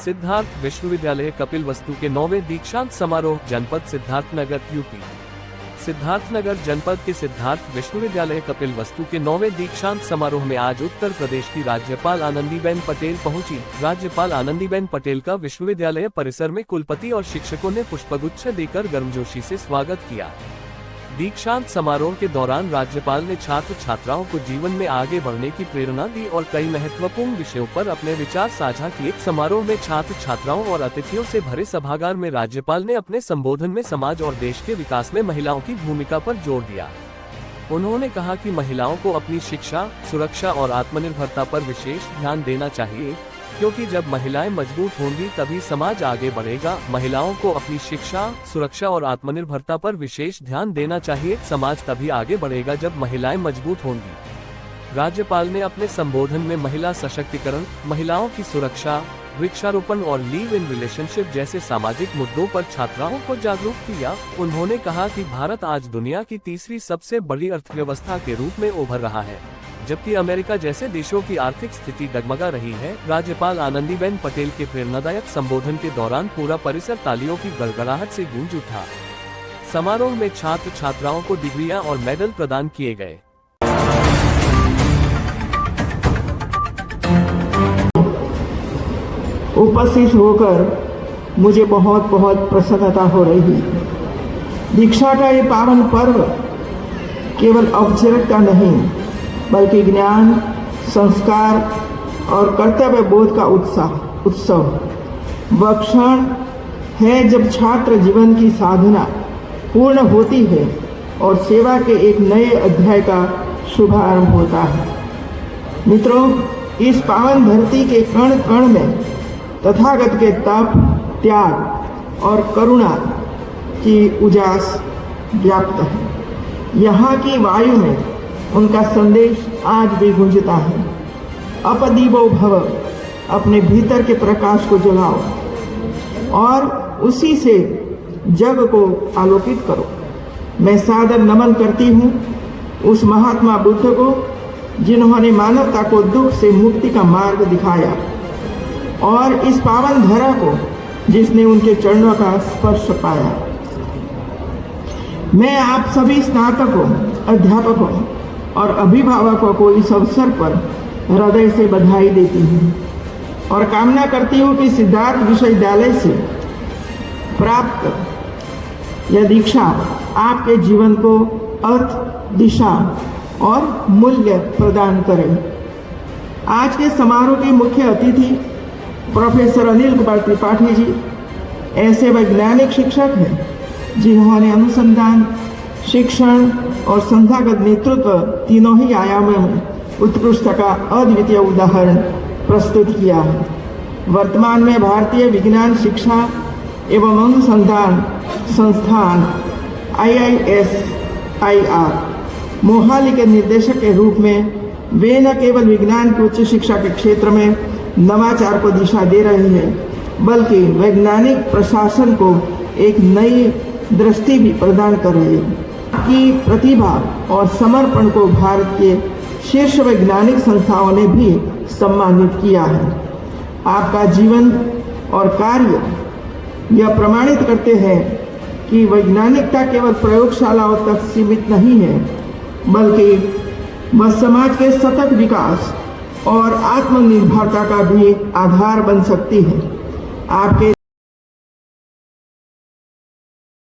सिद्धार्थ विश्वविद्यालय कपिलवस्तु के 9वें दीक्षांत समारोह जनपद सिद्धार्थनगर यूपी। सिद्धार्थनगर जनपद के सिद्धार्थ विश्वविद्यालय कपिलवस्तु के 9वें दीक्षांत समारोह में आज उत्तर प्रदेश की राज्यपाल आनंदीबेन पटेल पहुंची। राज्यपाल आनंदीबेन पटेल का विश्वविद्यालय परिसर में कुलपति और शिक्षकों ने पुष्पगुच्छ देकर गर्मजोशी से स्वागत किया। दीक्षांत समारोह के दौरान राज्यपाल ने छात्र छात्राओं को जीवन में आगे बढ़ने की प्रेरणा दी और कई महत्वपूर्ण विषयों पर अपने विचार साझा किए। समारोह में छात्र छात्राओं और अतिथियों से भरे सभागार में राज्यपाल ने अपने संबोधन में समाज और देश के विकास में महिलाओं की भूमिका पर जोर दिया। उन्होंने कहा कि महिलाओं को अपनी शिक्षा, सुरक्षा और आत्मनिर्भरता पर विशेष ध्यान देना चाहिए, क्योंकि जब महिलाएं मजबूत होंगी तभी समाज आगे बढ़ेगा। महिलाओं को अपनी शिक्षा, सुरक्षा और आत्मनिर्भरता पर विशेष ध्यान देना चाहिए। समाज तभी आगे बढ़ेगा जब महिलाएं मजबूत होंगी। राज्यपाल ने अपने संबोधन में महिला सशक्तिकरण, महिलाओं की सुरक्षा, वृक्षारोपण और लिव इन रिलेशनशिप जैसे सामाजिक मुद्दों पर छात्राओं को जागरूक किया। उन्होंने कहा कि भारत आज दुनिया की तीसरी सबसे बड़ी अर्थव्यवस्था के रूप में उभर रहा है, जबकि अमेरिका जैसे देशों की आर्थिक स्थिति डगमगा रही है। राज्यपाल आनंदीबेन पटेल के प्रेरणादायक संबोधन के दौरान पूरा परिसर तालियों की गड़गड़ाहट से गूंज उठा। समारोह में छात्र छात्राओं को डिग्रियां और मेडल प्रदान किए गए। उपस्थित होकर मुझे बहुत बहुत प्रसन्नता हो रही है। दीक्षा का ये पावन पर्व केवल औपचारिक का नहीं, बल्कि ज्ञान, संस्कार और कर्तव्य बोध का उत्सव वह क्षण है जब छात्र जीवन की साधना पूर्ण होती है और सेवा के एक नए अध्याय का शुभारंभ होता है। मित्रों, इस पावन धरती के कण कण में तथागत के तप, त्याग और करुणा की उजास व्याप्त है। यहाँ की वायु में उनका संदेश आज भी गूंजता है। अपदीपो भव, अपने भीतर के प्रकाश को जलाओ और उसी से जग को आलोकित करो। मैं सादर नमन करती हूँ उस महात्मा बुद्ध को, जिन्होंने मानवता को दुख से मुक्ति का मार्ग दिखाया, और इस पावन धरा को जिसने उनके चरणों का स्पर्श पाया। मैं आप सभी स्नातकों, अध्यापकों और अभिभावकों को इस अवसर पर हृदय से बधाई देती हूँ और कामना करती हूँ कि सिद्धार्थ विश्वविद्यालय से प्राप्त यह दीक्षा आपके जीवन को अर्थ, दिशा और मूल्य प्रदान करे। आज के समारोह के मुख्य अतिथि प्रोफेसर अनिल कुमार त्रिपाठी जी ऐसे वैज्ञानिक शिक्षक हैं जिन्होंने अनुसंधान, शिक्षण और संस्थागत नेतृत्व तीनों ही आयामों में उत्कृष्टता का अद्वितीय उदाहरण प्रस्तुत किया है। वर्तमान में भारतीय विज्ञान शिक्षा एवं अनुसंधान संस्थान IISIR मोहाली के निर्देशक के रूप में वे न केवल विज्ञान की उच्च शिक्षा के क्षेत्र में नवाचार को दिशा दे रहे हैं, बल्कि वैज्ञानिक प्रशासन को एक नई दृष्टि भी प्रदान कर रहे हैं। की प्रतिभा और समर्पण को भारत के शीर्ष वैज्ञानिक संस्थाओं ने भी सम्मानित किया है। आपका जीवन और कार्य यह प्रमाणित करते हैं कि वैज्ञानिकता केवल प्रयोगशालाओं तक सीमित नहीं है, बल्कि वह समाज के सतत विकास और आत्मनिर्भरता का भी आधार बन सकती है। आपके